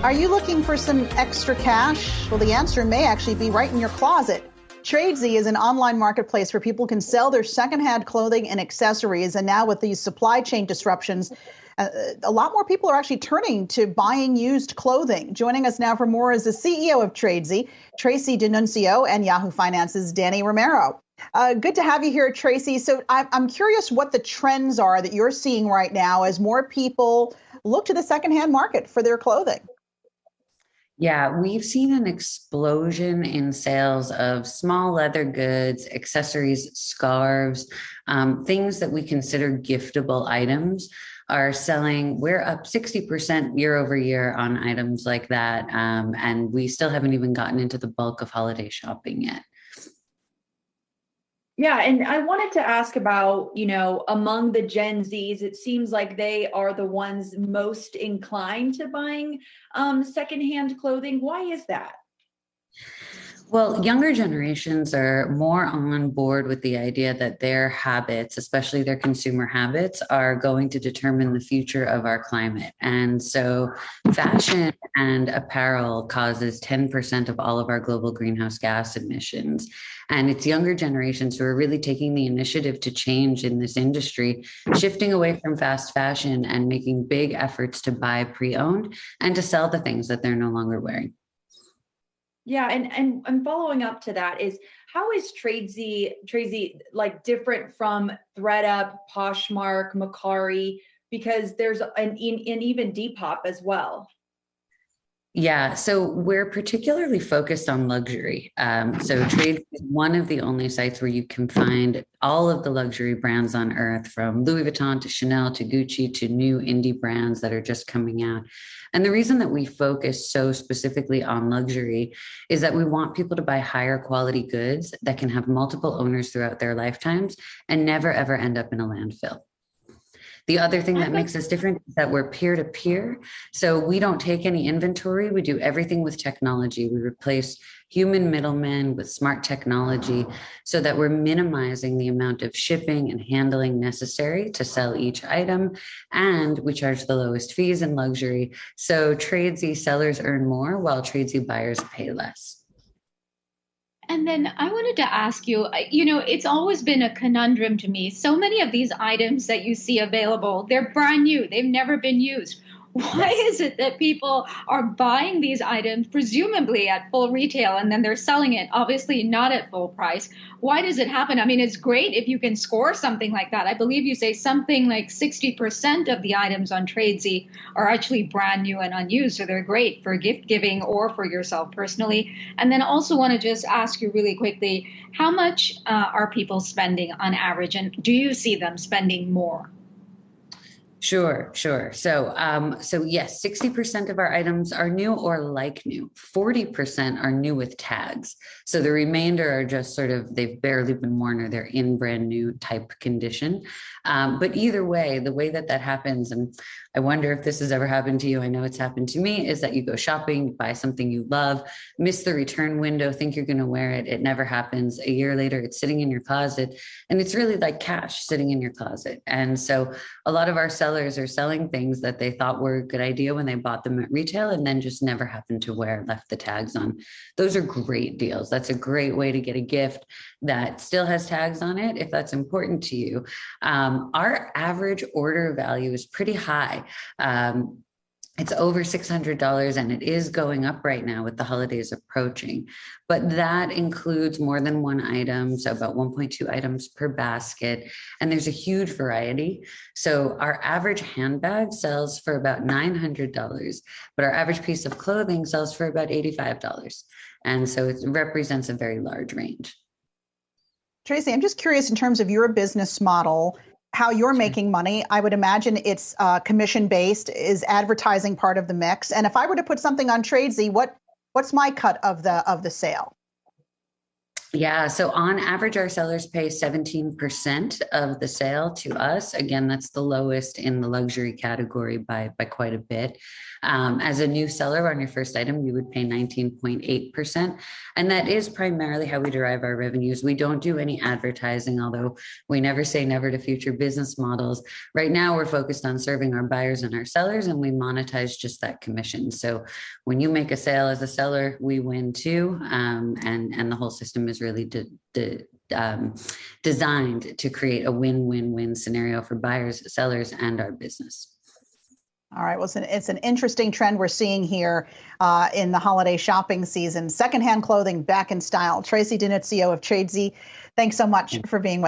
Are you looking for some extra cash? Well, the answer may actually be right in your closet. Tradesy is an online marketplace where people can sell their secondhand clothing and accessories. And now with these supply chain disruptions, a lot more people are actually turning to buying used clothing. Joining us now for more is the CEO of Tradesy, Tracy DiNunzio, and Yahoo Finance's Danny Romero. Good to have you here, Tracy. So I'm curious what the trends are that you're seeing right now as more people look to the secondhand market for their clothing. Yeah, we've seen an explosion in sales of small leather goods, accessories, scarves, things that we consider giftable items are selling. We're up 60% year over year on items like that. And we still haven't even gotten into the bulk of holiday shopping yet. Yeah, and I wanted to ask about, among the Gen Zs, it seems like they are the ones most inclined to buying secondhand clothing. Why is that? Well, younger generations are more on board with the idea that their habits, especially their consumer habits, are going to determine the future of our climate. And so fashion and apparel causes 10% of all of our global greenhouse gas emissions. And it's younger generations who are really taking the initiative to change in this industry, shifting away from fast fashion and making big efforts to buy pre-owned and to sell the things that they're no longer wearing. Yeah, and following up to that is, how is Tracy like different from ThredUp, Poshmark, Macari, because there's an even Depop as well. Yeah, so we're particularly focused on luxury. So Trade is one of the only sites where you can find all of the luxury brands on earth, from Louis Vuitton to Chanel to Gucci to new indie brands that are just coming out. And the reason that we focus so specifically on luxury is that we want people to buy higher quality goods that can have multiple owners throughout their lifetimes and never, ever end up in a landfill. The other thing that makes us different is that we're peer-to-peer. So we don't take any inventory. We do everything with technology. We replace human middlemen with smart technology so that we're minimizing the amount of shipping and handling necessary to sell each item. And we charge the lowest fees in luxury. So Tradesy sellers earn more while Tradesy buyers pay less. And then I wanted to ask you, it's always been a conundrum to me. So many of these items that you see available, they're brand new. They've never been used. Why is it that people are buying these items, presumably at full retail, and then they're selling it, obviously not at full price? Why does it happen? I mean, it's great if you can score something like that. I believe you say something like 60% of the items on Tradesy are actually brand new and unused. So they're great for gift giving or for yourself personally. And then also want to just ask you really quickly, how much are people spending on average? And do you see them spending more? Sure. So yes, 60% of our items are new or like new. 40% are new with tags. So the remainder are just sort of, they've barely been worn or they're in brand new type condition. But either way, the way that happens, and I wonder if this has ever happened to you, I know it's happened to me, is that you go shopping, you buy something you love, miss the return window, think you're going to wear it. It never happens. A year later, it's sitting in your closet, and it's really like cash sitting in your closet. And so a lot of our sellers are selling things that they thought were a good idea when they bought them at retail and then just never happened to wear, left the tags on. Those are great deals. That's a great way to get a gift that still has tags on it, if that's important to you. Our average order value is pretty high. It's over $600, and it is going up right now with the holidays approaching. But that includes more than one item, so about 1.2 items per basket. And there's a huge variety. So our average handbag sells for about $900, but our average piece of clothing sells for about $85. And so it represents a very large range. Tracy, I'm just curious in terms of your business model, how you're making money. I would imagine it's commission-based. Is advertising part of the mix? And if I were to put something on Tradesy, what's my cut of the sale? Yeah. So on average, our sellers pay 17% of the sale to us. Again, that's the lowest in the luxury category by quite a bit. As a new seller on your first item, you would pay 19.8%. And that is primarily how we derive our revenues. We don't do any advertising, although we never say never to future business models. Right now, we're focused on serving our buyers and our sellers, and we monetize just that commission. So when you make a sale as a seller, we win too. And the whole system is really designed to create a win-win-win scenario for buyers, sellers, and our business. All right. Well, it's an interesting trend we're seeing here in the holiday shopping season. Secondhand clothing back in style. Tracy DiNunzio of Tradesy, thanks so much for being with us.